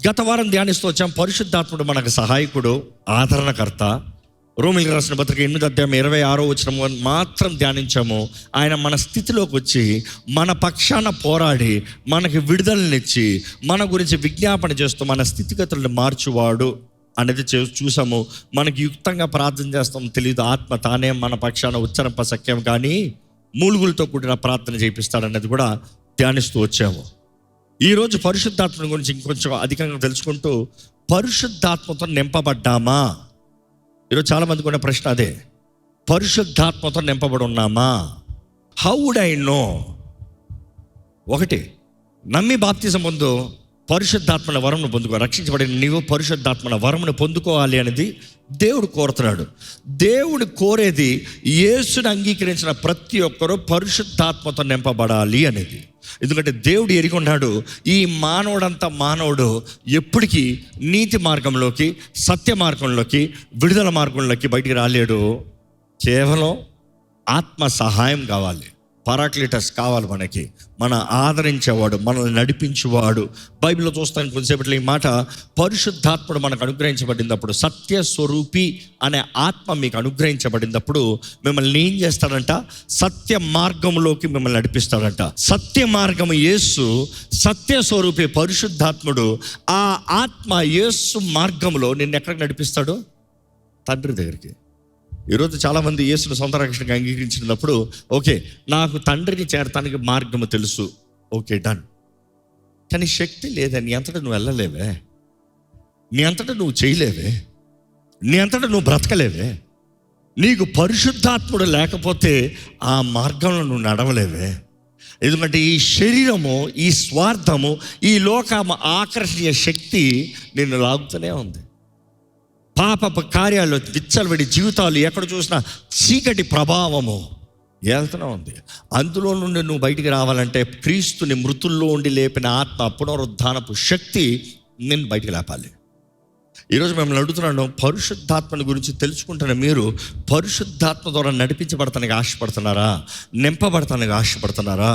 గత వారం ధ్యానిస్తూ వచ్చాం. పరిశుద్ధాత్ముడు మనకు సహాయకుడు, ఆదరణకర్త. రోమీయులకు రాసిన పత్రిక 8:26 మాత్రం ధ్యానించాము. ఆయన మన స్థితిలోకి వచ్చి మన పక్షాన పోరాడి మనకి విడుదలనిచ్చి మన గురించి విజ్ఞాపన చేస్తూ మన స్థితిగతులను మార్చువాడు అనేది చూసాము. మనకి యుక్తంగా ప్రార్థన చేస్తాం తెలియదు, ఆత్మ తానే మన పక్షాన ఉచ్చరింప సఖ్యం కానీ మూలుగులతో కూడిన ప్రార్థన చేపిస్తాడనేది కూడా ధ్యానిస్తూ వచ్చాము. ఈరోజు పరిశుద్ధాత్మ గురించి ఇంకొంచెం అధికంగా తెలుసుకుంటూ, పరిశుద్ధాత్మతో నింపబడ్డామా? ఈరోజు చాలామందికి ఉన్న ప్రశ్న అదే, పరిశుద్ధాత్మతో నింపబడి ఉన్నామా? How would I know? ఒకటి, నమ్మి బాప్తిజం పొందు పరిశుద్ధాత్మల వరమును పొందుకో. రక్షించబడిన నీవు పరిశుద్ధాత్మల వరమును పొందుకోవాలి అనేది దేవుడు కోరుతున్నాడు. దేవుడు కోరేది యేసుని అంగీకరించిన ప్రతి ఒక్కరూ పరిశుద్ధాత్మతో నింపబడాలి అనేది. ఎందుకంటే దేవుడు ఎరిగి ఉన్నాడు, ఈ మానవుడు ఎప్పటికీ నీతి మార్గంలోకి, సత్య మార్గంలోకి, విడుదల మార్గంలోకి బయటికి రాలేడు. కేవలం ఆత్మ సహాయం కావాలి, పరాక్లీటస్ కావాలి మనకి, మన ఆదరించేవాడు, మనల్ని నడిపించేవాడు. బైబిల్లో చూస్తాను కొంతసేపట్లో ఈ మాట, పరిశుద్ధాత్ముడు మనకు అనుగ్రహించబడినప్పుడు, సత్య స్వరూపి అనే ఆత్మ మీకు అనుగ్రహించబడినప్పుడు మిమ్మల్ని ఏం చేస్తాడంట? సత్య మార్గంలోకి మిమ్మల్ని నడిపిస్తాడంట. సత్య మార్గము యేసు, సత్య స్వరూపి పరిశుద్ధాత్ముడు. ఆ ఆత్మ యేసు మార్గంలో నిన్ను ఎక్కడికి నడిపిస్తాడు? తండ్రి దగ్గరికి. ఈరోజు చాలామంది యేసును సొంత రక్షణగా అంగీకరించినప్పుడు, ఓకే నాకు తండ్రిని చేరటానికి మార్గము తెలుసు, ఓకే డన్. కానీ శక్తి లేదా, నీ అంతటా నువ్వు వెళ్ళలేవే, నీ అంతటా నువ్వు చేయలేవే, నీ అంతటా నువ్వు బ్రతకలేవే. నీకు పరిశుద్ధాత్ముడు లేకపోతే ఆ మార్గంలో నువ్వు నడవలేవే. ఎందుకంటే ఈ శరీరము, ఈ స్వార్థము, ఈ లోకము ఆకర్షణీయ శక్తి నిన్ను లాగుతూనే ఉంది. పాప కార్యాలు, విచ్చలవిడి జీవితాలు, ఎక్కడ చూసినా చీకటి ప్రభావము వెళ్తూనే ఉంది. అందులో నుండి నువ్వు బయటికి రావాలంటే క్రీస్తుని మృతుల్లో ఉండి లేపిన ఆత్మ పునరుద్ధానపు శక్తి నేను బయటికి లేపాలి. ఈరోజు మిమ్మల్ని అడుగుతున్నాను, పరిశుద్ధాత్మని గురించి తెలుసుకుంటున్న మీరు పరిశుద్ధాత్మ ద్వారా నడిపించబడతానికి ఆశపడుతున్నారా? నింపబడతానికి ఆశపడుతున్నారా?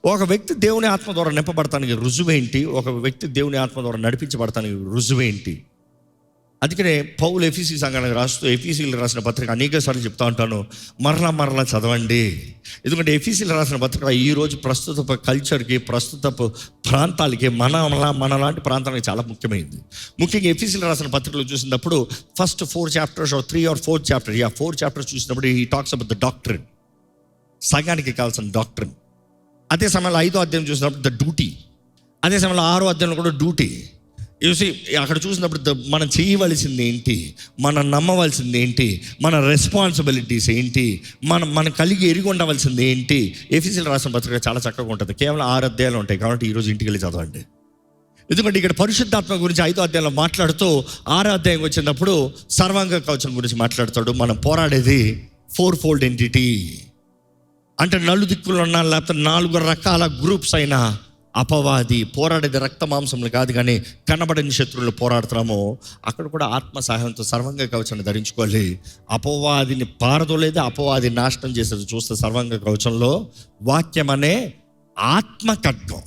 ఒక వ్యక్తి దేవుని ఆత్మ ద్వారా నింపబడతానికి రుజువేంటి? ఒక వ్యక్తి దేవుని ఆత్మ ద్వారా నడిపించబడతానికి రుజువేంటి? అందుకనే పౌలు ఎఫీసీ సంఘానికి రాస్తూ, ఎఫీసీలు రాసిన పత్రిక అనేకసార్లు చెప్తా ఉంటాను, మరలా చదవండి. ఎందుకంటే ఎఫీసీలు రాసిన పత్రిక ఈరోజు ప్రస్తుత కల్చర్కి, ప్రస్తుత ప్రాంతాలకి, మనలాంటి ప్రాంతానికి చాలా ముఖ్యమైనది. ముఖ్యంగా ఎఫీసీలు రాసిన పత్రికలు చూసినప్పుడు first 4 chapters 3 or 4 chapters, 4 chapters చూసినప్పుడు ఈ టాక్స్ అబౌట్ ద డాక్ట్రిన్, సంఘానికి కావాల్సిన డాక్ట్రిన్. అదే సమయంలో 5వ అధ్యాయం చూసినప్పుడు ద డ్యూటీ, అదే సమయంలో 6వ అధ్యాయంలో కూడా డ్యూటీ. చూసి అక్కడ చూసినప్పుడు మనం చేయవలసింది ఏంటి, మనం నమ్మవలసింది ఏంటి, మన రెస్పాన్సిబిలిటీస్ ఏంటి, మనం కలిగి ఎరిగి ఉండవలసింది ఏంటి. ఎఫీసీలు రాసిన పత్రిక చాలా చక్కగా ఉంటుంది. కేవలం 6 అధ్యాయాలు ఉంటాయి కాబట్టి ఈరోజు ఇంటికి వెళ్ళి చదవండి. ఎందుకంటే ఇక్కడ పరిశుద్ధాత్మ గురించి 5వ అధ్యాయంలో మాట్లాడుతూ 6వ అధ్యాయం వచ్చినప్పుడు సర్వాంగ కవచం గురించి మాట్లాడతాడు. మనం పోరాడేది 4-fold ఎంటిటీ, అంటే నలుదిక్కులు ఉన్నా, లేకపోతే 4 రకాల గ్రూప్స్ అయినా అపవాది. పోరాడేది రక్త మాంసములు కాదు, కానీ కనబడని శత్రువులు పోరాడుతున్నామో అక్కడ కూడా ఆత్మ సహాయంతో సర్వాంగ కవచాన్ని ధరించుకోవాలి. అపవాదిని పారదోలేదు, అపవాది నాశనం చేసేది చూస్తే సర్వాంగ కవచంలో వాక్యం అనే ఆత్మ ఖడ్గం.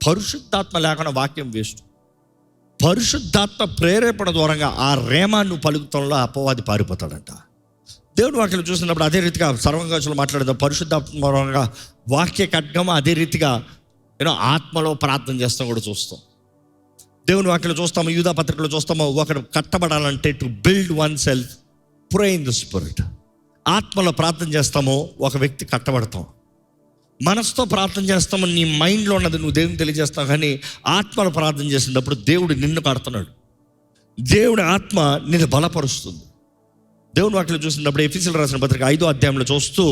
పరిశుద్ధాత్మ లేకుండా వాక్యం వేస్ట్. పరిశుద్ధాత్మ ప్రేరేపణ ద్వారంగా ఆ రేమాను పలుకుతంలో అపవాది పారిపోతాడంట. దేవుడు వాక్యం చూసినప్పుడు అదే రీతిగా సర్వాంగ కవచంలో మాట్లాడేది పరిశుద్ధాత్మ ద్వారంగా వాక్య ఖడ్గం. అదే రీతిగా ఆత్మలో ప్రార్థన చేస్తాం కూడా చూస్తాం. దేవుని వాక్యలో చూస్తాము, యూదా పత్రికలో చూస్తాము, ఒకడు కట్టబడాలంటే to build oneself, pray in the spirit. ఆత్మలో ప్రార్థన చేస్తాము, ఒక వ్యక్తి కట్టబడతాం. మనసుతో ప్రార్థన చేస్తాము, నీ మైండ్లో ఉన్నది నువ్వు దేవుని తెలియజేస్తావు. కానీ ఆత్మలో ప్రార్థన చేసినప్పుడు దేవుడు నిన్ను కడుతున్నాడు, దేవుడి ఆత్మ నిన్ను బలపరుస్తుంది. దేవుని వాక్యలో చూసినప్పుడు ఎఫీసీలు రాసిన పత్రిక 5వ అధ్యాయంలో చూస్తూ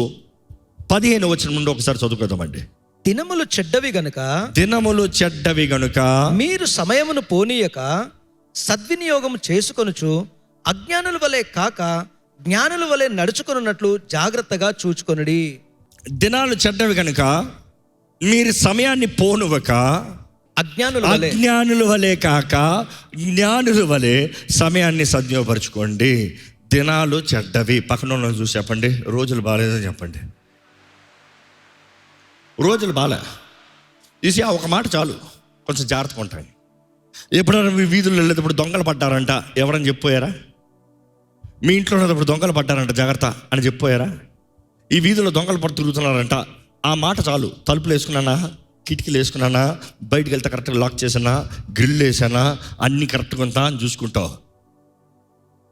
15వ వచనం నుండి ఒకసారి చదువుకుందామండి. దినములు చెడ్డవి గనుక మీరు సమయమును పోనీయక సద్వినియోగం చేసుకొనుచు అజ్ఞానుల వలె కాక జ్ఞానుల వలె నడుచుకొనున్నట్లు జాగ్రత్తగా చూచుకొనుడి. దినాలు చెడ్డవి కనుక మీరు సమయాన్ని పోనువక అజ్ఞానుల వలె కాక జ్ఞానుల వలె సమయాన్ని సద్వినియోగపరచుకోండి. దినాలు చెడ్డవి. పక్కన చూసి చెప్పండి, రోజులు బాగాలేదని చెప్పండి. రోజులు బాగా చూసి ఒక మాట చాలు, కొంచెం జాగ్రత్తగా ఉంటాయి. ఎప్పుడైనా మీ వీధుల్లో వెళ్ళేటప్పుడు దొంగలు పడ్డారంట ఎవరని చెప్పిపోయారా? మీ ఇంట్లో ఉన్నప్పుడు దొంగలు పడ్డారంట జాగ్రత్త అని చెప్పిపోయారా? ఈ వీధిలో దొంగలు పడి తిరుగుతున్నారంట, ఆ మాట చాలు. తలుపులు వేసుకున్నానా, కిటికీలు వేసుకున్నానా, బయటికి వెళ్తే కరెక్ట్గా లాక్ చేసానా, గ్రిల్ వేసానా, అన్నీ కరెక్ట్గా ఉందా అని చూసుకుంటావు.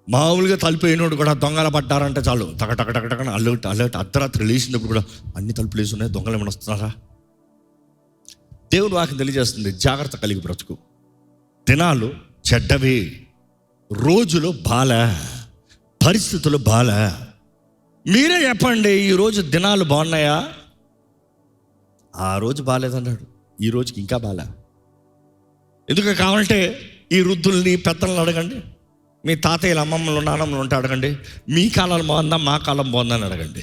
మామూలుగా తలుపు అయినోడు కూడా దొంగలు పడ్డారంటే చాలు, టక టక టక టక అలర్ట్ అలర్ట్. అర్ధరాత్రి లేచినప్పుడు కూడా అన్ని తలుపులు వేసి ఉన్నాయి, దొంగలు ఏమైనా వస్తున్నారా? దేవుడు వాక్యం తెలియజేస్తుంది, జాగ్రత్త కలిగి బ్రతుకు. దినాలు చెడ్డవి, రోజులు బాలే, పరిస్థితులు బాలే. మీరే చెప్పండి, ఈరోజు దినాలు బాగున్నాయా? ఆ రోజు బాగాలేదన్నాడు, ఈ రోజుకి ఇంకా బాలే. ఎందుకు కావాలంటే ఈ వృద్ధుల్ని పెద్దలను అడగండి, మీ తాతయ్యలు అమ్మమ్మలు నాన్నమ్మలు ఉంటే అడగండి, మీ కాలం బాగుందా మా కాలం బాగుందా అని అడగండి.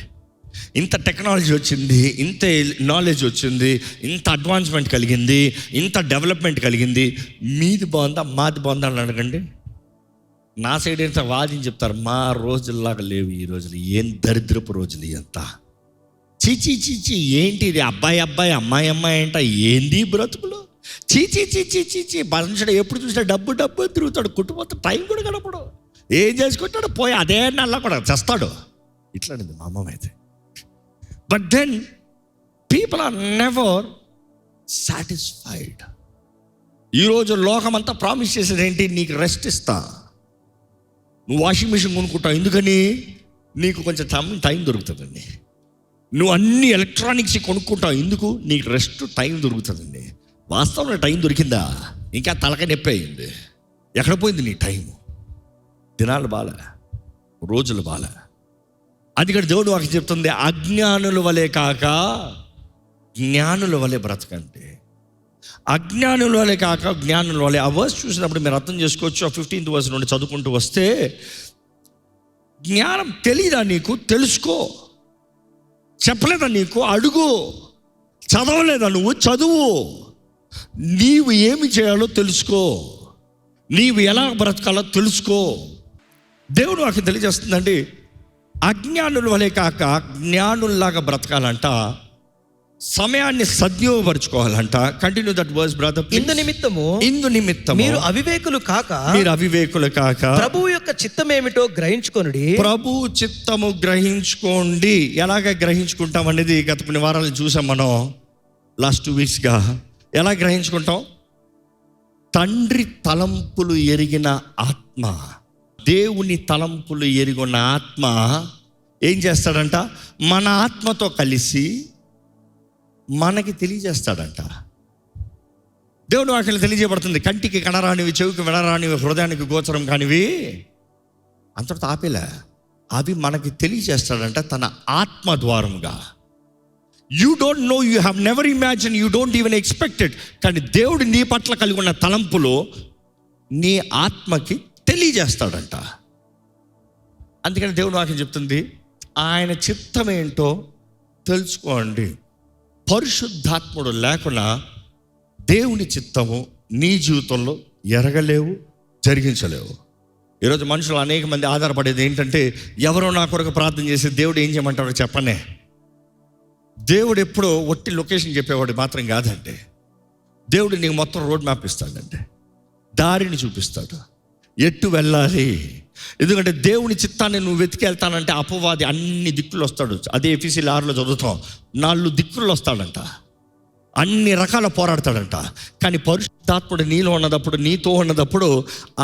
ఇంత టెక్నాలజీ వచ్చింది, ఇంత నాలెడ్జ్ వచ్చింది, ఇంత అడ్వాన్స్మెంట్ కలిగింది, ఇంత డెవలప్మెంట్ కలిగింది, మీది బాగుందా మాది బాగుందా అని అడగండి. నా సైడ్ ఎంత వాదిని చెప్తారు, మా రోజుల్లాగా లేవు ఈ రోజులు, ఏం దరిద్రపు రోజులు ఎంత. చీచీ చీచీ ఏంటి ఇది, అబ్బాయి అబ్బాయి అమ్మాయి అమ్మాయి అంట, ఏంది బ్రతుకులు, చీచీ చీచీ చీచీ. మనుషుడు ఎప్పుడు చూసినా డబ్బు డబ్బు తిరుగుతాడు, కుటుంబంతో టైం కూడా గడపడు, ఏం చేసుకుంటాడు, పోయి అదే నల్ల కూడా చేస్తాడు. ఇట్లాంటిది మా అమ్మ అయితే. But then people are never satisfied. ఈరోజు లోకమంతా ప్రామిస్ చేసేది ఏంటి, నీకు రెస్ట్ ఇస్తా, నువ్వు వాషింగ్ మిషన్ కొనుక్కుంటావు, ఎందుకని నీకు కొంచెం టైం దొరుకుతుందండి. నువ్వు అన్ని ఎలక్ట్రానిక్స్ కొనుక్కుంటావు, ఎందుకు నీకు రెస్ట్ టైం దొరుకుతుందండి. వాస్తవంలో టైం దొరికిందా? ఇంకా తలకాయ నొప్పి అయింది. ఎక్కడ పోయింది నీ టైం? దినాలు బాలే, రోజులు బాలే. అందుకని దేవుడు వాక్యం చెప్తుంది, అజ్ఞానుల వలె కాక జ్ఞానుల వలె బ్రతకండి. అజ్ఞానుల వలె కాక జ్ఞానుల వలె. ఆ వర్స్ చూసినప్పుడు మీరు అర్థం చేసుకోవచ్చు. ఆ 15th verse నుండి చదువుకుంటూ వస్తే, జ్ఞానం తెలీదా నీకు, తెలుసుకో. చెప్పలేదా నీకు, అడుగు. చదవలేదా నువ్వు, చదువు. నీవు ఏమి చేయాలో తెలుసుకో, నీవు ఎలా బ్రతకాలో తెలుసుకో. దేవుడు వాక్యం తెలియజేస్తుందండి, అజ్ఞానుల వలె కాక జ్ఞానుల్లాగా బ్రతకాలంట, సమయాన్ని సద్వినియోగపరచుకోవాలంట. Continue that verse brother. ఇందు నిమిత్తము మీరు అవివేకులు కాక ప్రభువు యొక్క చిత్తం ఏమిటో గ్రహించుకొనుడి. ప్రభు చిత్తము గ్రహించుకోండి. ఎలాగ గ్రహించుకుంటాం అనేది గత కొన్ని వారాలు చూసాం మనం, లాస్ట్ 2 weeksగా. ఎలా గ్రహించుకుంటాం? తండ్రి తలంపులు ఎరిగిన ఆత్మ, దేవుని తలంపులు ఎరిగిన ఆత్మ ఏం చేస్తాడంట, మన ఆత్మతో కలిసి మనకి తెలియజేస్తాడంట. దేవుని వాక్యం తెలియజేయబడుతుంది, కంటికి కనరానివి, చెవికి వినరానివి, హృదయానికి గోచరం కానివి అంతటితో ఆపేలే, అవి మనకి తెలియజేస్తాడంట తన ఆత్మ ద్వారముగా. You don't know, you have never imagine, you don't even expected. కానీ దేవుడు నీ పట్ల కలిగి ఉన్న తలంపులు నీ ఆత్మకి తెలియజేస్తాడంట. అందుకని దేవుని వాక్యం చెప్తుంది, ఆయన చిత్తం ఏంటో తెలుసుకోండి. పరిశుద్ధాత్ముడు లేకుండా దేవుని చిత్తము నీ జీవితంలో ఎరగలేవు, జరిగించలేవు. ఈరోజు మనుషులు అనేక మంది ఆధారపడేది ఏంటంటే, ఎవరో నా కొరకు ప్రార్థన చేసి దేవుడు ఏం చేయమంటారో చెప్పనే. దేవుడు ఎప్పుడో ఒట్టి లొకేషన్ చెప్పేవాడు మాత్రం కాదంటే, దేవుడు నీకు మొత్తం రోడ్ మ్యాప్ ఇస్తాడంటే, దారిని చూపిస్తాడు, ఎట్టు వెళ్ళాలి. ఎందుకంటే దేవుని చిత్తాన్ని నువ్వు వెతికి వెళ్తానంటే అపవాది అన్ని దిక్కులు వస్తాడు. అదే ఎఫెసీయుల 6లో చదువుతాం, 4 దిక్కులు వస్తాడంట, అన్ని రకాల పోరాడతాడంట. కానీ పరిశుద్ధాత్ముడు నీలో ఉన్నదప్పుడు, నీతో ఉన్నదప్పుడు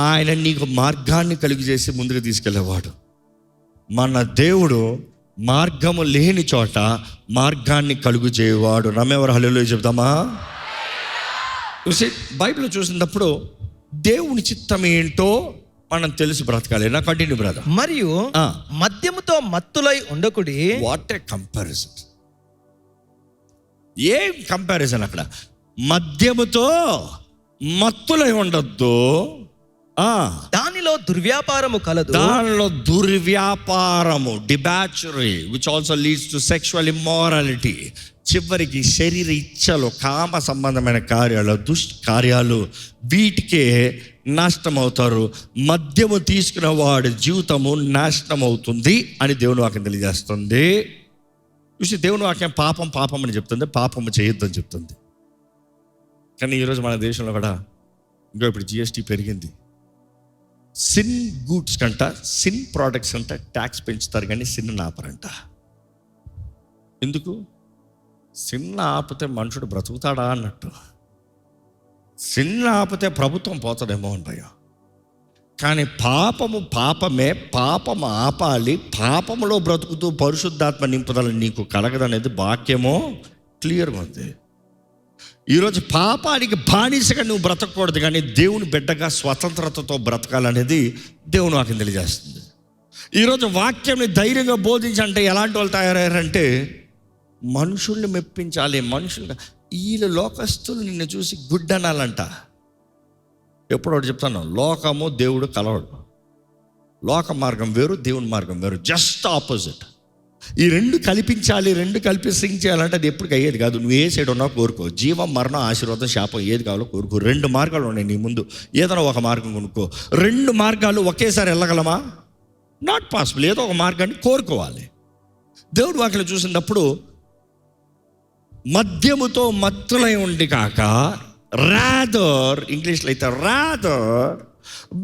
ఆయన నీకు మార్గాన్ని కలుగు చేసి ముందుకు తీసుకెళ్ళేవాడు. మన దేవుడు మార్గము లేని చోట మార్గాన్ని కలుగు చేయవాడు. నమ్మేవారు హల్లెలూయా చెప్తామా? బైబిల్ చూసినప్పుడు దేవుని చిత్తం ఏంటో మనం తెలిసి బ్రతకాలి. నా కంటిన్యూ బ్రదర్. మరియు మద్యముతో మత్తులై ఉండకుడి. What a comparison! ఏం కంపారిజన్ అక్కడ! మద్యముతో మత్తులై ఉండొద్దు, దానిలో దుర్వ్యాపారము కలదు. దానిలో దుర్వ్యాపారము, debauchery, which also leads to sexual immorality. చివరికి శరీర ఇచ్చలు, కామ సంబంధమైన కార్యాలు, దుష్కార్యాలు, వీటికే నాశనం అవుతారు. మద్యము తీసుకున్న వాడి జీవితము నాశనం అవుతుంది అని దేవుని వాక్యం తెలియజేస్తుంది. చూసి దేవుని వాక్యం పాపం పాపం అని చెప్తుంది, పాపము చేయొద్దని చెప్తుంది. కానీ ఈరోజు మన దేశంలో కూడా ఇంకా ఇప్పుడు జిఎస్టీ పెరిగింది. సిన్ గూడ్స్ కంట, సిన్ ప్రోడక్ట్స్ అంట ట్యాక్స్ పెంచుతారు కానీ సిన్ ఆపరంట. ఎందుకు? సిన్ ఆపితే మనుషుడు బ్రతుకుతాడా అన్నట్టు. సిన్ ఆపితే ప్రభుత్వం పోతుందేమో అని భయం. కానీ పాపము పాపమే, పాపము ఆపాలి. పాపములో బ్రతుకుతూ పరిశుద్ధాత్మ నింపుదల నీకు కలగదనేది వాక్యమో క్లియర్గా ఉంది. ఈరోజు పాపానికి బానిసగా నువ్వు బ్రతకూడదు, కానీ దేవుని బిడ్డగా స్వతంత్రతతో బ్రతకాలనేది దేవుని వాక్యం తెలియజేస్తుంది. ఈరోజు వాక్యాన్ని ధైర్యంగా బోధించంటే ఎలాంటి వాళ్ళు తయారయ్యారంటే మనుషుల్ని మెప్పించాలి. మనుషులుగా వీళ్ళు లోకస్తులు నిన్ను చూసి గుడ్ అనాలంట. ఎప్పుడు ఒకటి చెప్తాను, లోకము దేవుడు కలవడు. లోక మార్గం వేరు, దేవుని మార్గం వేరు, జస్ట్ ఆపోజిట్. ఈ రెండు కల్పించాలి, రెండు కలిపి సింగ్ చేయాలంటే అది ఎప్పటికీ అయ్యేది కాదు. నువ్వు ఏ సైడ్ ఉన్నా కోరుకో. జీవం, మరణం, ఆశీర్వాదం, శాపం ఏది కావాలో కోరుకో. రెండు మార్గాలు ఉన్నాయి నీ ముందు, ఏదైనా ఒక మార్గం కొనుక్కో. రెండు మార్గాలు ఒకేసారి వెళ్ళగలమా? Not possible. ఏదో ఒక మార్గాన్ని కోరుకోవాలి. దేవుడు వాక్యం చూసినప్పుడు మద్యముతో మత్తులై ఉండి కాక రాదర్, ఇంగ్లీష్లో అయితే rather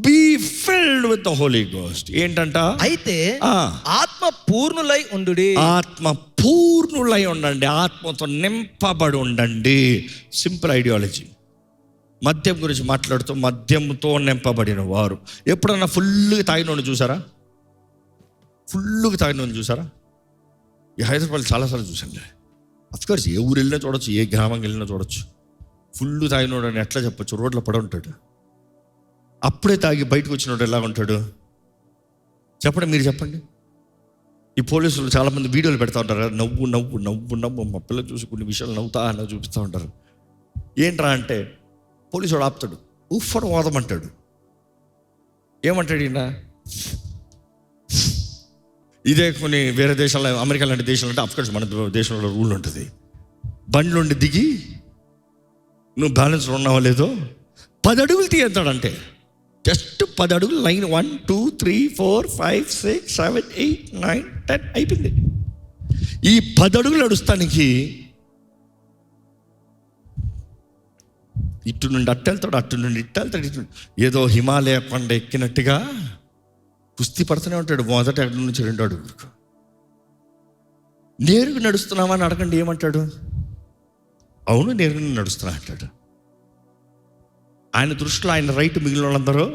be filled with the holy ghost. ఏంటంట? అయితే ఆత్మ పూర్ణులై ఉండుడి. ఆత్మ పూర్ణులై ఉండండి, ఆత్మతో నింపబడి ఉండండి. Simple ideology. మద్యం గురించి మాట్లాడుతూ మద్యంతో నింపబడిన వారు. ఎప్పుడన్నా ఫుల్గా తాగినోడిని చూసారా? ఫుల్గా తాగినోడిని చూసారా? ఈ హైదరాబాద్ చాలాసార్లు చూసాను. అఫ్కోర్స్ ఏ ఊరు వెళ్ళినా చూడొచ్చు, ఏ గ్రామం వెళ్ళినా చూడొచ్చు. ఫుల్ తాగినోడు అని ఎట్లా చెప్పచ్చు? రోడ్లో పడి ఉంటాడు. అప్పుడే తాగి బయటకు వచ్చినోడు ఎలా ఉంటాడు చెప్పండి, మీరు చెప్పండి. ఈ పోలీసులు చాలామంది వీడియోలు పెడతా ఉంటారు కదా, నవ్వు నవ్వు నవ్వు నవ్వు. మా పిల్లలు చూసి కొన్ని విషయాలు నవ్వుతా అని చూపిస్తూ ఉంటారు. ఏంట్రా అంటే పోలీసుడు ఆపుతాడు, ఉఫ్ఫర్ వాదమంటాడు. ఏమంటాడు ఈయన? ఇదే కొన్ని వేరే దేశాల్లో, అమెరికా లాంటి దేశాలు అంటే అఫ్కోర్స్ మన దేశంలో రూల్ ఉంటుంది. బండ్లుండి దిగి నువ్వు బ్యాలెన్స్ ఉన్నావో లేదో 10 అడుగులు తీస్తాడంటే, జస్ట్ 10 అడుగులు, లైన్ 1 2 3 4 5 6 7 8 9 10 అయిపోయింది. ఈ 10 అడుగులు నడుస్తానికి ఇటు నుండి అట్టు వెళ్తాడు, అటు నుండి ఇట్టు వెళ్తాడు. ఇటు ఏదో హిమాలయ కొండ ఎక్కినట్టుగా కుస్తీ పడుతూనే ఉంటాడు. మొదటి అడుగు నుంచి 2 అడుగులకు. నేరుగా నడుస్తున్నావా అని అడగండి, ఏమంటాడు? అవును నేరుగా నడుస్తున్నా అంటాడు. ఆయన దృష్టిలో ఆయన రైట్, మిగిలిన వాళ్ళందరూ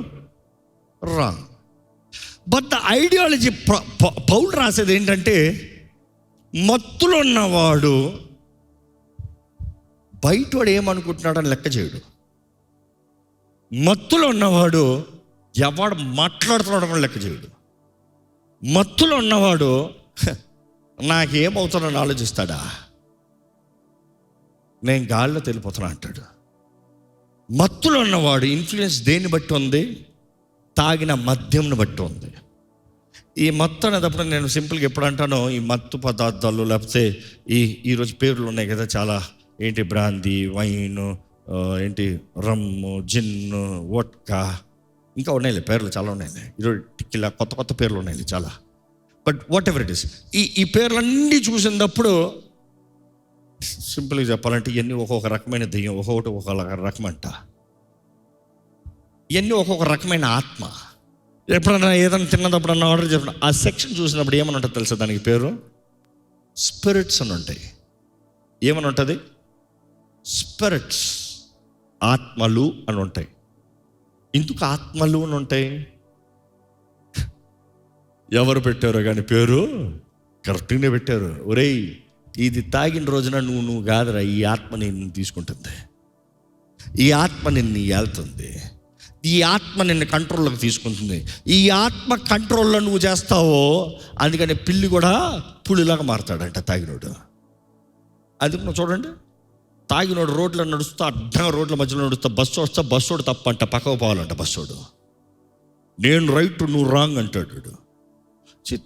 రాంగ్. బట్ ద ఐడియాలజీ పౌలు రాసేది ఏంటంటే, మత్తులో ఉన్నవాడు బయటవాడు ఏమనుకుంటున్నాడని లెక్క చేయడు. మత్తులో ఉన్నవాడు ఎవడు మాట్లాడుతున్నాడని లెక్క చేయడు. మత్తులో ఉన్నవాడు నాకేమవుతానని ఆలోచిస్తాడా? నేను గాల్లో తెలిపోతున్నా అంటాడు. మత్తులో ఉన్నవాడు ఇన్ఫ్లుయెన్స్ దేన్ని బట్టి ఉంది? తాగిన మద్యంను బట్టి ఉంది. ఈ మత్తు అనేటప్పుడు నేను సింపుల్గా ఎప్పుడు అంటానో, ఈ మత్తు పదార్థాలు లేకపోతే ఈరోజు పేర్లు ఉన్నాయి కదా చాలా, ఏంటి బ్రాందీ, వైన్, ఏంటి రమ్ము, జిన్ను, వోడ్కా, ఇంకా ఉన్నాయి పేర్లు చాలా ఉన్నాయి. ఈరోజు ఇలా కొత్త కొత్త పేర్లు ఉన్నాయి చాలా. But what ever it is, ఈ పేర్లన్నీ చూసినప్పుడు సింపుల్గా చెప్పాలంటే ఇవన్నీ ఒక్కొక్క రకమైన దెయ్యం, ఒక్కొక్కటి ఒక్కొక్క రకం అంట. ఇవన్నీ ఒక్కొక్క రకమైన ఆత్మ. ఎప్పుడన్నా ఏదైనా తిన్నదప్పుడన్నా ఆర్డర్ చెప్పిన ఆ సెక్షన్ చూసినప్పుడు ఏమని ఉంటుంది తెలుసా? దానికి పేరు స్పిరిట్స్ అని ఉంటాయి. ఏమని ఉంటుంది? స్పిరిట్స్, ఆత్మలు అని ఉంటాయి. ఎందుకు ఆత్మలు అని ఉంటాయి? ఎవరు పెట్టారో కానీ పేరు కరెక్ట్గానే పెట్టారు. ఒరేయ్, ఇది తాగిన రోజున నువ్వు కాదురా, ఈ ఆత్మ నిన్ను తీసుకుంటుంది, ఈ ఆత్మ నిన్ను ఏళ్తుంది, ఈ ఆత్మ నిన్ను కంట్రోల్లోకి తీసుకుంటుంది. ఈ ఆత్మ కంట్రోల్లో నువ్వు చేస్తావో అందుకని పిల్లి కూడా పులిలాగా మారుతాడంట తాగినోడు. అది చూడండి, తాగినోడు రోడ్లో నడుస్తూ అడ్డంగా రోడ్ల మధ్యలో నడుస్తా, బస్సు వస్తా, బస్సోడు తప్పంట, పక్కకు పోవాలంట బస్సోడు. నేను రైట్ నువ్వు రాంగ్ అంటాడు.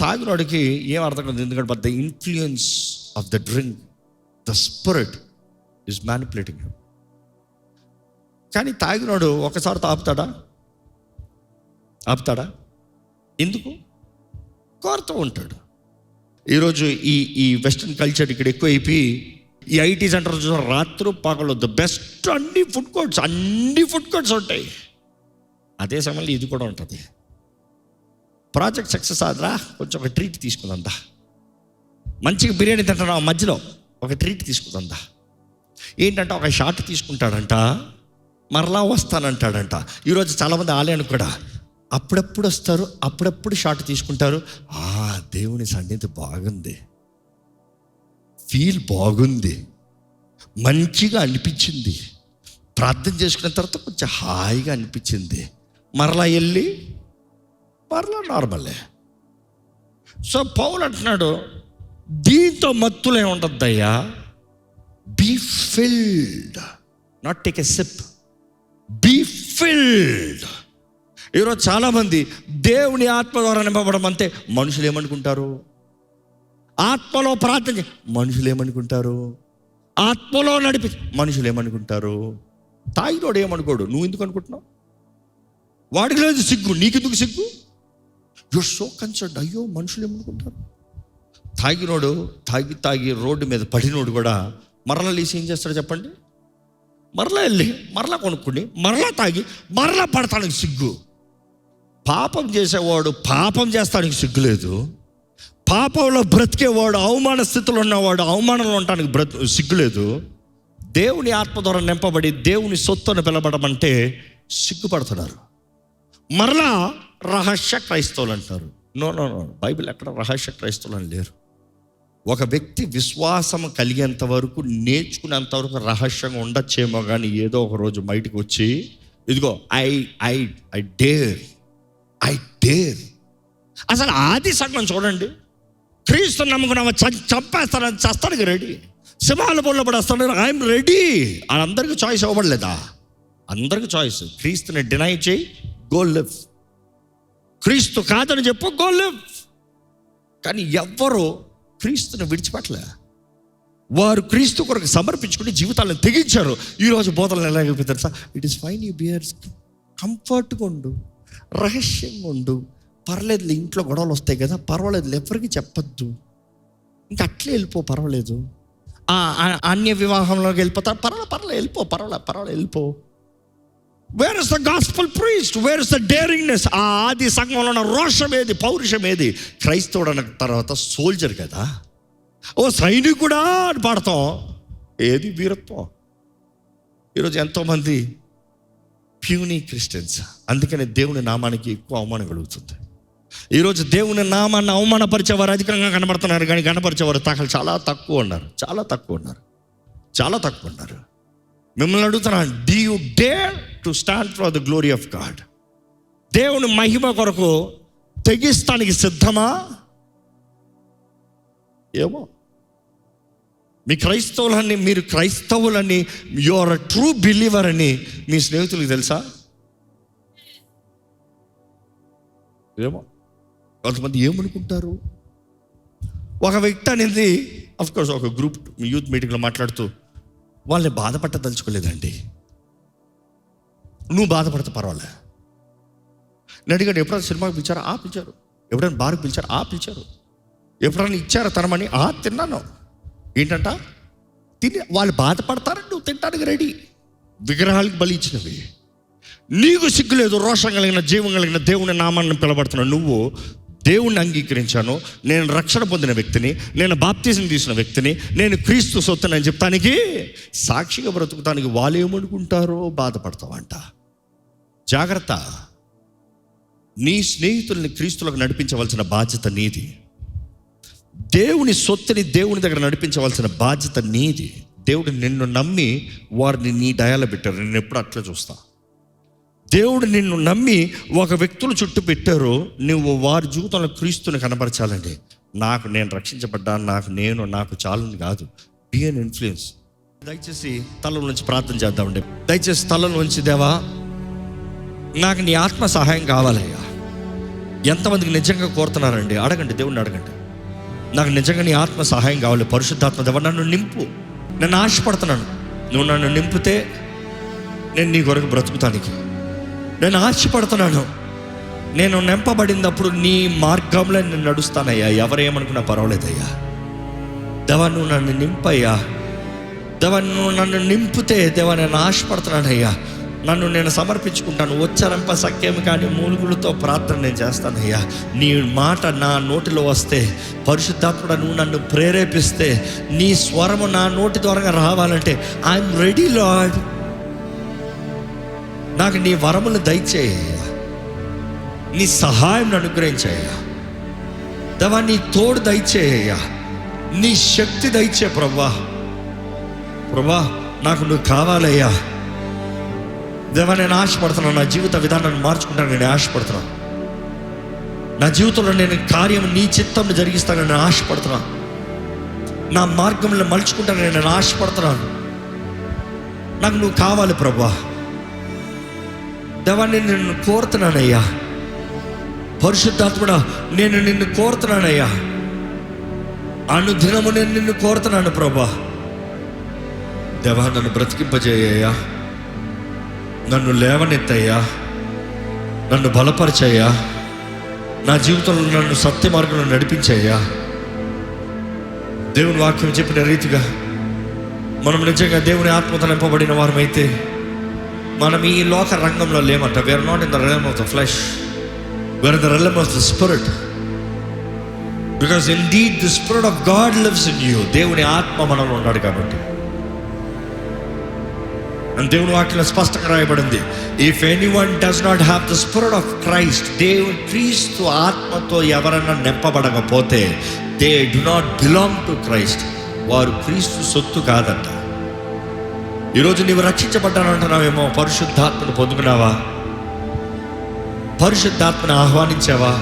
తాగినోడికి ఏం అర్థం కాదు, ఎందుకంటే but the influence of the drink, the spirit is manipulating him. కానీ తాగినోడు ఒకసారి ఆపుతాడా? ఎందుకు? కోరుతూ ఉంటాడు. ఈరోజు ఈ వెస్ట్రన్ కల్చర్ ఇక్కడ ఎక్కువ అయిపోయి ఈ ఐటీ సెంటర్ చూసారు, రాత్రి పగలు ద బెస్ట్ అన్ని ఫుడ్ కోర్ట్స్ ఉంటాయి. అదే సమయంలో ఇది కూడా ఉంటుంది. ప్రాజెక్ట్ సక్సెస్ ఆదరా, కొంచెం ఒక ట్రీట్ తీసుకుందా, మంచిగా బిర్యానీ తింటాడు, ఆ మధ్యలో ఒక ట్రీట్ తీసుకుందా. ఏంటంటే ఒక షాట్ తీసుకుంటాడంట, మరలా వస్తానంటాడంట. ఈరోజు చాలామంది ఆలయానికి కూడా అప్పుడప్పుడు వస్తారు, అప్పుడప్పుడు షాట్ తీసుకుంటారు. దేవుని సన్నిధి బాగుంది, ఫీల్ బాగుంది, మంచిగా అనిపించింది, ప్రార్థన చేసుకున్న తర్వాత కొంచెం హాయిగా అనిపించింది, మరలా వెళ్ళి మరలా నార్మలే. సో పౌలు అంటున్నాడు, దీంతో మత్తులే ఉండద్దయ్యా, be filled, not take a sip, be filled. ఈరోజు చాలామంది దేవుని ఆత్మ ద్వారా నింపబడం అంతే. మనుషులు ఏమనుకుంటారు? ఆత్మలో ప్రార్థన మనుషులు ఏమనుకుంటారు? ఆత్మలో నడిపి మనుషులు ఏమనుకుంటారు? తాగినోడు ఏమనుకోడు, నువ్వు ఎందుకు అనుకుంటున్నావు? వాడికి లేదు సిగ్గు, నీకెందుకు సిగ్గు? You're so concern. అయ్యో మనుషులు ఏమనుకుంటారు? తాగినోడు తాగి రోడ్డు మీద పడినోడు కూడా మరలా లేచి ఏం చేస్తాడు చెప్పండి? మరలా వెళ్ళి మరలా కొనుక్కుని మరలా తాగి మరలా పడతానికి సిగ్గు. పాపం చేసేవాడు పాపం చేస్తానికి సిగ్గు లేదు. పాపంలో బ్రతికేవాడు, అవమాన స్థితిలో ఉన్నవాడు అవమానంలో ఉండటానికి సిగ్గు లేదు. దేవుని ఆత్మ ద్వారా నింపబడి దేవుని సొత్తును పిలబడమంటే సిగ్గుపడుతున్నారు. మరలా రహస్య క్రైస్తవులు అంటారు. నో, బైబిల్ ఎక్కడ రహస్య క్రైస్తవులు అని లేరు. ఒక వ్యక్తి విశ్వాసం కలిగేంత వరకు, నేర్చుకునేంత వరకు రహస్యంగా ఉండొచ్చేమో, కానీ ఏదో ఒక రోజు బయటకు వచ్చి ఇదిగో ఐ డేర్. అసలు ఆది సంఘం చూడండి, క్రీస్తు నమ్ముకున్న చంపేస్తానని చస్తానికి రెడీ, సింహాల బోల్లో పడేస్తాను, ఐఎమ్ రెడీ. అందరికీ చాయిస్ ఇవ్వబడలేదా? అందరికీ చాయిస్. క్రీస్తుని డినై చేయి, గో లివ్. క్రీస్తు కాదని చెప్పు, గో లివ్. కానీ ఎవ్వరూ క్రీస్తుని విడిచిపెట్టలే. వారు క్రీస్తు కొరకు సమర్పించుకుని జీవితాలను తెగించారు. ఈరోజు బోధనలు ఎలాగైపోతారు తెలుసా? It is fine, you bear కంఫర్ట్గా ఉండు, రహస్యంగా ఉండు, పర్లేదు, ఇంట్లో గొడవలు వస్తాయి కదా, పర్వాలేదు, ఎవరికి చెప్పద్దు, ఇంకా అట్లే వెళ్ళిపో, పర్వాలేదు. అన్య వివాహంలోకి వెళ్ళిపోతారు, పర్వాలేదు వెళ్ళిపో, పర్వాలేదు వెళ్ళిపో. Where is the gospel priest, where is the daringness? ఆ ఆది సంఘంలో ఉన్న రోషం ఏది, పౌరుషం ఏది? క్రైస్తవుడు అన్న తర్వాత సోల్జర్ కదా, ఓ సైనికుడా అని పాడతాం. ఏది వీరత్వం? ఈరోజు ఎంతోమంది ప్యూనీ క్రిస్టియన్స్. అందుకనే దేవుని నామానికి ఎక్కువ అవమానం కలుగుతుంది. ఈరోజు దేవుని నామాన్ని అవమానపరిచేవారు అధికంగా కనబడుతున్నారు, కానీ కనపరిచేవారు చాలా తక్కువ ఉన్నారు. మిమ్మల్ని అడుగుతున్నాను, do you dare to stand for the glory of God? దేవుని మహిమ కొరకు తెగిస్తానికి సిద్ధమా? ఏమో. మీరు క్రైస్తవులని, you are a true believer అని మీ స్నేహితులకు తెలుసా? ఏమో. కొంతమంది ఏమనుకుంటారు? ఒక వ్యక్తి అనేది, అఫ్కోర్స్ ఒక గ్రూప్ యూత్ మీటింగ్లో మాట్లాడుతూ, వాళ్ళని బాధపడదలుచుకోలేదండి. నువ్వు బాధపడితే పర్వాలే. నేను అడిగాడు, ఎప్పుడైనా సినిమాకి పిలిచారా? పిలిచారు. ఎప్పుడైనా బార్కి పిలిచారా? పిలిచారు. ఎప్పుడైనా ఇచ్చారా తనమని? తిన్నాను. ఏంటంట? వాళ్ళు బాధపడతారని నువ్వు తినడానికి రెడీ. విగ్రహాలకు బలి ఇచ్చినవి. నీకు సిగ్గు లేదు? రోషం కలిగిన, జీవం కలిగిన దేవుని నామాన్ని పిలబడుతున్నావు. నువ్వు దేవుణ్ణి అంగీకరించాను, నేను రక్షణ పొందిన వ్యక్తిని, నేను బాప్తిజం తీసిన వ్యక్తిని, నేను క్రీస్తు సొత్తునని చెప్తానికి, సాక్షిగా బ్రతుకుతానికి వాళ్ళు ఏమనుకుంటారో బాధపడతావంట. జాగ్రత్త. నీ స్నేహితుల్ని క్రీస్తులకు నడిపించవలసిన బాధ్యత నీది. దేవుని సొత్తుని దేవుని దగ్గర నడిపించవలసిన బాధ్యత నీది. దేవుడు నిన్ను నమ్మి వారిని నీ డయాలో పెట్టారు. నేను ఎప్పుడు అట్లా చూస్తా. దేవుడు నిన్ను నమ్మి ఒక వ్యక్తులు చుట్టూ పెట్టారు, నువ్వు వారి జీవితంలో క్రీస్తుని కనబరచాలండి. నేను రక్షించబడ్డాను, నాకు చాలని కాదు. Be uninfluence. దయచేసి తల నుంచి ప్రార్థన చేద్దామండి. దయచేసి తల నుంచి, దేవా నాకు నీ ఆత్మ సహాయం కావాలయ్యా. ఎంతమందికి నిజంగా కోరుతున్నారండి? అడగండి, దేవుణ్ణి అడగండి. నాకు నిజంగా నీ ఆత్మ సహాయం కావాలి. పరిశుద్ధాత్మ దేవా నన్ను నింపు. నేను ఆశపడుతున్నాను, నువ్వు నన్ను నింపితే నేను నీ కొరకు బ్రతుకుతానికి. నేను ఆశపడుతున్నాను, నేను నింపబడినప్పుడు నీ మార్గంలో నేను నడుస్తానయ్యా. ఎవరేమనుకున్నా పర్వాలేదయ్యా. దేవా నువ్వు నన్ను నింపయ్యా. దేవా నువ్వు నన్ను నింపితే దేవా నేను ఆశపడుతున్నానయ్యా, నన్ను నేను సమర్పించుకుంటాను. ఉచ్చరింప సఖ్యం కానీ మూలుగులతో ప్రార్థన నేను చేస్తానయ్యా. నీ మాట నా నోటిలో వస్తే, పరిశుద్ధాత్ముడా నువ్వు నన్ను ప్రేరేపిస్తే, నీ స్వరము నా నోటి ద్వారా రావాలంటే ఐఎమ్ రెడీ లార్డ్. నాకు నీ వరములు దయచేయ్యా, నీ సహాయం అనుగ్రహించయ్యా దేవా, నీ తోడు దయచేయ్యా, నీ శక్తి దయచే ప్రభా. నాకు నువ్వు కావాలయ్యా దేవా. నేను ఆశపడుతున్నాను, నా జీవిత విధానాన్ని మార్చుకుంటాను, నేను ఆశపడుతున్నాను. నా జీవితంలో నేను కార్యం నీ చిత్తంలో జరిగిస్తానని నేను ఆశపడుతున్నాను. నా మార్గంలో మలుచుకుంటానని నేను ఆశపడుతున్నాను. నాకు నువ్వు కావాలి ప్రభా. దేవా నేను నిన్ను కోరుతున్నానయ్యా, పరిశుద్ధాత్ముడా నేను నిన్ను కోరుతున్నానయ్యా, అనుదినము నేను నిన్ను కోరుతున్నాను ప్రభా. దేవా నన్ను బ్రతికింపజేయ్యా, నన్ను లేవనెత్తయ్యా, నన్ను బలపరిచయ్యా, నా జీవితంలో నన్ను సత్య మార్గంలో నడిపించయ్యా. దేవుని వాక్యం చెప్పిన రీతిగా మనం నిజంగా దేవుని ఆత్మతో నింపబడిన వారమైతే మనం ఈ లోక రంగంలో లేమంట. We are not in the realm of the flesh, we are in the realm of the spirit, because indeed the spirit of God lives in you. దేవుని ఆత్మ మనలో ఉన్నాడు కాబట్టి. అని దేవుని వాక్యంలో స్పష్టంగా రాయబడింది, if anyone does not have the spirit of Christ, దేవుని క్రీస్తు ఆత్మతో ఎవరైనా నింపబడకపోతే they do not belong to Christ. వారు క్రీస్తు సొత్తు కాదంట. ఈరోజు నీవు రక్షించబడ్డానంటున్నావేమో, పరిశుద్ధాత్మను పొందుకున్నావా? పరిశుద్ధాత్మను ఆహ్వానించావా?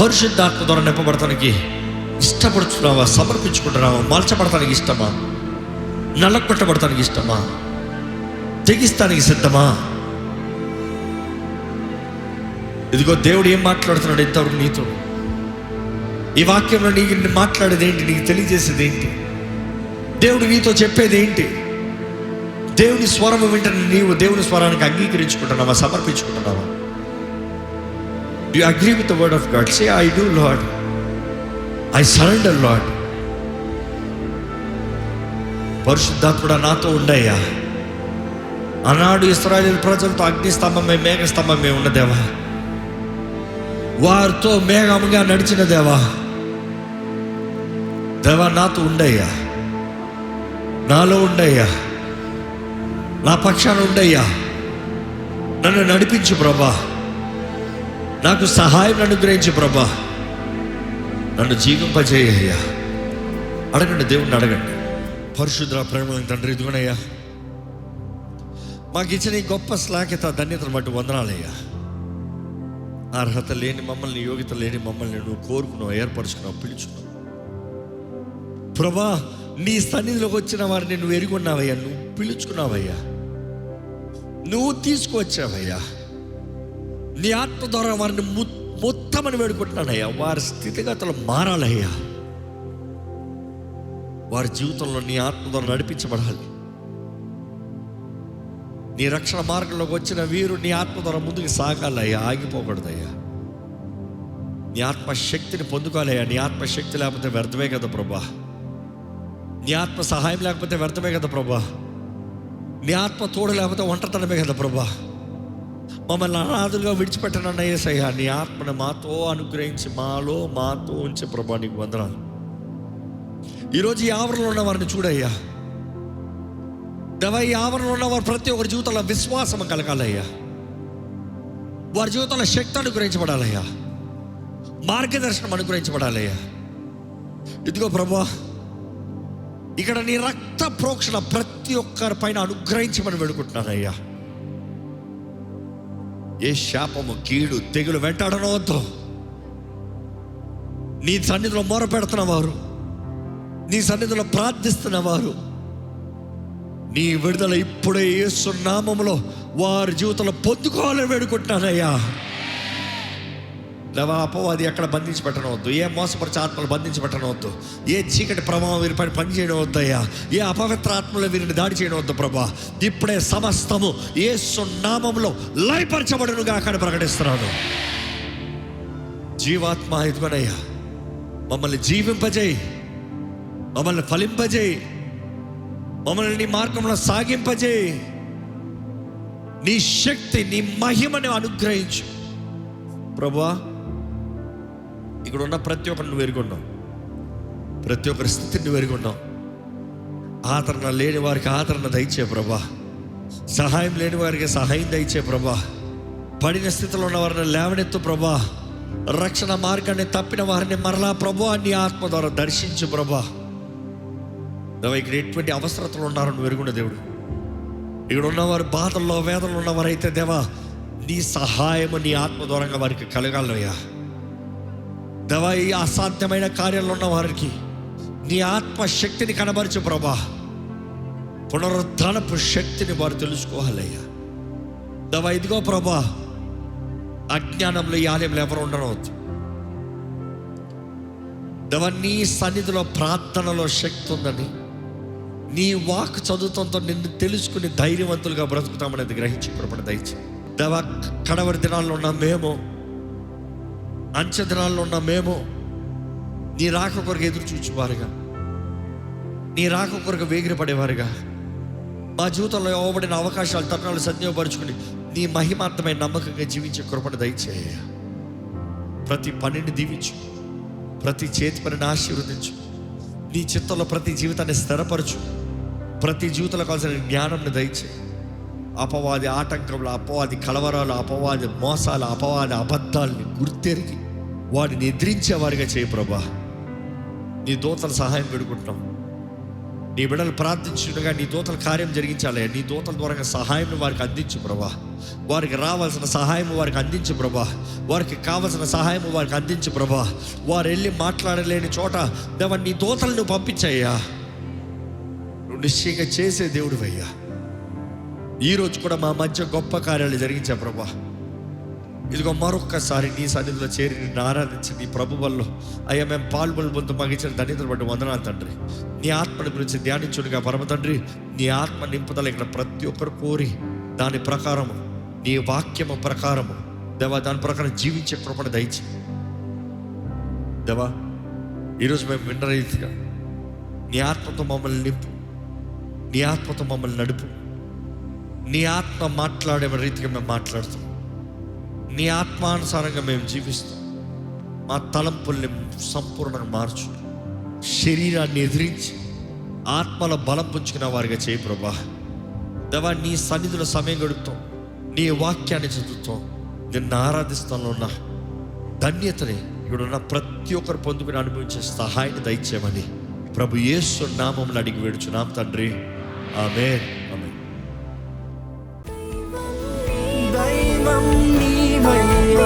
పరిశుద్ధాత్మ ద్వారా నింపబడటానికి ఇష్టపడుతున్నావా? సమర్పించుకుంటున్నావా? మలచబడటానికి ఇష్టమా? నల్లకొట్టబడటానికి ఇష్టమా? తెగిస్తానికి సిద్ధమా? ఇదిగో దేవుడు ఏం మాట్లాడుతున్నాడు ఇంతవరకు నీతో? ఈ వాక్యంలో నీకు మాట్లాడేది ఏంటి? నీకు తెలియజేసేది ఏంటి? దేవుడు నీతో చెప్పేది ఏంటి? దేవుని స్వరము వింటే నీవు దేవుని స్వరానికి అంగీకరించుకుంటున్నావా? సమర్పించుకుంటున్నావా? Do you agree with the word of God? Say, I do, Lord. I surrender, Lord. పరిశుద్ధాత్ముడా నాతో ఉండయ్యా. ఆనాడు ఇశ్రాయేలు ప్రజలతో అగ్నిస్తంభమే మేఘస్తంభమే ఉన్న దేవా, వారితో మేఘముగా నడిచిన దేవా, దేవా నాతో ఉండయ్యా, నాలో ఉండయ్యా, నా పక్షాన ఉండయ్యా, నన్ను నడిపించు ప్రభా, నాకు సహాయం అనుగ్రహించు ప్రభా, నన్ను జీవింపజేయ్యా. అడగండి, దేవుణ్ణి అడగండి. పరిశుద్ధ ప్రేమ తండ్రి, ఇదిగోనయ్యా మాకు ఇచ్చిన ఈ గొప్ప శ్లాఘ్యత ధన్యతను బట్టి వందనాలయ్యా. అర్హత లేని మమ్మల్ని, యోగ్యత లేని మమ్మల్ని నువ్వు కోరుకున్నావు, ఏర్పరచుకున్నావు, పిలుచుకున్నావు ప్రభా. నీ సన్నిధిలోకి వచ్చిన వారిని నువ్వు ఎరుగున్నావయ్యా, నువ్వు పిలుచుకున్నావయ్యా, నువ్వు తీసుకువచ్చావయ్యా. నీ ఆత్మ ద్వారా వారిని మొత్తమని వేడుకుంటున్నానయ్యా. వారి స్థితిగతులు మారాలయ్యా. వారి జీవితంలో నీ ఆత్మ ద్వారా నడిపించబడాలి. నీ రక్షణ మార్గంలోకి వచ్చిన వీరు నీ ఆత్మ ద్వారా ముందుకు సాగాలయ్యా, ఆగిపోకూడదయ్యా. నీ ఆత్మశక్తిని పొందుకోవాలయ్యా. నీ ఆత్మశక్తి లేకపోతే వ్యర్థమే కదా ప్రభా. నీ ఆత్మ సహాయం లేకపోతే వ్యర్థమే కదా ప్రభా. నీ ఆత్మ తోడు లేకపోతే ఒంటరితనమే కదా ప్రభా. మమ్మల్ని అనాథులుగా విడిచిపెట్టనన్న యేసయ్యా, నీ ఆత్మను మాతో అనుగ్రహించి మాతో ఉంచే ప్రభా, నీకు వందనాలు. ఈరోజు ఈ ఆవరణలో ఉన్న వారిని చూడయ్యా దేవా. ఈ ఆవరణలో ఉన్న వారు ప్రతి ఒక్కరి జీవితంలో విశ్వాసం కలగాలయ్యా. వారి జీవితంలో శక్తి అనుగ్రహించబడాలయ్యా, మార్గదర్శనం అనుగ్రహించబడాలయ్యా. ఇదిగో ప్రభా, ఇక్కడ నీ రక్త ప్రోక్షణ ప్రతి ఒక్కరి పైన అనుగ్రహించమని వేడుకుంటున్నానయ్యా. ఏ శాపము, కీడు, తెగులు వెంటాడనవద్దు. నీ సన్నిధిలో మొర పెడుతున్న వారు, నీ సన్నిధిలో ప్రార్థిస్తున్న వారు, నీ విడుదల ఇప్పుడే యేసు నామములో వారి జీవితంలో పొందుకోవాలని వేడుకుంటున్నానయ్యా. లేవా అపవాది ఎక్కడ బంధించి పెట్టనవద్దు. ఏ మోసపరిచే ఆత్మలు బంధించి పెట్టనవద్దు. ఏ చీకటి ప్రభావం వీరిపైన పని చేయడం వద్దయ్యా. ఏ అపవిత్ర ఆత్మలు వీరిని దాడి చేయడం వద్దు ప్రభా. ఇప్పుడే సమస్తము యేసు నామములో లయపరచబడునుగా అక్కడ ప్రకటిస్తున్నాను. జీవాత్మ ఇదిగోనయ్యా, మమ్మల్ని జీవింపజేయి, మమ్మల్ని ఫలింపజేయి, మమ్మల్ని నీ మార్గంలో సాగింపజేయి. నీ శక్తి, నీ మహిమను అనుగ్రహించు ప్రభువా. ఇక్కడ ఉన్న ప్రతి ఒక్కరిని నువ్వు ఎరుగున్నావు, ప్రతి ఒక్కరి స్థితిని నువ్వు ఎరుగున్నావు. ఆదరణ లేని వారికి ఆదరణ దయచే ప్రభా, సహాయం లేని వారికి సహాయం దయచే ప్రభా, పడిన స్థితిలో ఉన్న వారిని లేవనెత్తు ప్రభా, రక్షణ మార్గాన్ని తప్పిన వారిని మరలా ప్రభా నీ ఆత్మ ద్వారా దర్శించు ప్రభా. ఇక్కడ ఎటువంటి అవసరతలు ఉన్నారో నువ్వు ఎరుగున్న దేవుడు. ఇక్కడ ఉన్నవారు బాధల్లో వేదనలు ఉన్నవారైతే దేవా నీ సహాయము నీ ఆత్మ ద్వారంగా వారికి కలగాలయ్యా. దేవా ఈ అసాధ్యమైన కార్యాల్లో ఉన్న వారికి నీ ఆత్మ శక్తిని కనబరచు ప్రభా. పునరుద్ధానపు శక్తిని వారు తెలుసుకోవాలయ్యా. దేవా ఇదిగో ప్రభా, అజ్ఞానంలో ఈ ఆలయంలో ఎవరు ఉండనవద్దు దేవా. నీ సన్నిధిలో ప్రార్థనలో శక్తి ఉందని, నీ వాక్ చదువుతంతో నిన్ను తెలుసుకుని ధైర్యవంతులుగా బ్రతుకుతామనేది గ్రహించి కృపణ దయచి దేవా. కడవరి దినాల్లో ఉన్న మేము, అంచె దినాల్లో ఉన్న మేము నీ రాక కొరకు ఎదురు చూచేవారుగా, నీ రాక కొరకు వేగిరపడేవారుగా, మా జీవితంలో ఇవ్వబడిన అవకాశాలు తరుణాలు సద్వినియోగపరుచుకుని నీ మహిమార్థమైన నమ్మకంగా జీవించే కృపణ దయచేయ. ప్రతి పనిని దీవించు, ప్రతి చేతి పనిని ఆశీర్వదించు, నీ చిత్తంలో ప్రతి జీవితాన్ని స్థిరపరచు, ప్రతి జీవితంలో కావాల్సిన జ్ఞానంని దయచే. అపవాది ఆటంకంలో, అపవాది కలవరాలు, అపవాది మోసాలు, అపవాది అబద్ధాలని గుర్తెరిగి వాడిని ఎదిరించే వారిగా చేయ ప్రభా. నీ దూతల సహాయం పెడుకుంటున్నాం. నీ బిడ్డలు ప్రార్థించుగా నీ దూతల కార్యం జరిగించాలి. నీ దూతల ద్వారా సహాయం వారికి అందించు ప్రభా. వారికి రావాల్సిన సహాయం వారికి అందించు ప్రభా. వారికి కావాల్సిన సహాయం వారికి అందించు ప్రభా. వారు వెళ్ళి మాట్లాడలేని చోట దేవా నీ దూతలను పంపించయ్యా. నువ్వు నిశ్చయంగా చేసే దేవుడు అయ్యా. ఈరోజు కూడా మా మధ్య గొప్ప కార్యాలు జరిగించా ప్రభా. ఇదిగో మరొక్కసారి నీ సన్నిధిలో చేరి నిన్ను ఆరాధించి నీ ప్రభువుల్లో అయ్యా మేము పాల్గొనబోతు మాకు ఇచ్చిన ధన్యతలు బట్టి వందనాలు తండ్రి. నీ ఆత్మని గురించి ధ్యానించుడుగా పరమ తండ్రి, నీ ఆత్మ నింపుదల ఇక్కడ ప్రతి ఒక్కరు కోరి దాని ప్రకారము, నీ వాక్యము ప్రకారము దేవా దాని ప్రకారం జీవించే కృపణ దయచి దేవా. ఈరోజు మేము విన్న రీతిగా నీ ఆత్మతో మమ్మల్ని నింపు, నీ ఆత్మతో మమ్మల్ని నడుపు. నీ ఆత్మ మాట్లాడే రీతిగా మేము మాట్లాడుతాం, నీ ఆత్మానుసారంగా మేము జీవిస్తాం. మా తలంపుల్ని సంపూర్ణంగా మార్చు, శరీరాన్ని ఎదిరించి ఆత్మలో బలం పుంచుకున్న వారిగా చేయి ప్రభా. దేవా నీ సన్నిధిలో సమయం గడుపుతాం, నీ వాక్యాన్ని చదువుతాం, నిన్ను ఆరాధిస్తాలో ఉన్న ధన్యతని ఇక్కడున్న ప్రతి ఒక్కరు పొందుకుని అనుభవించే సహాయాన్ని దయచేయమని ప్రభు యేసు నామములో అడిగి వేడుచున్నాం తండ్రి. ఆమేన్. ఆమేన్. దైవం నీ మహిమ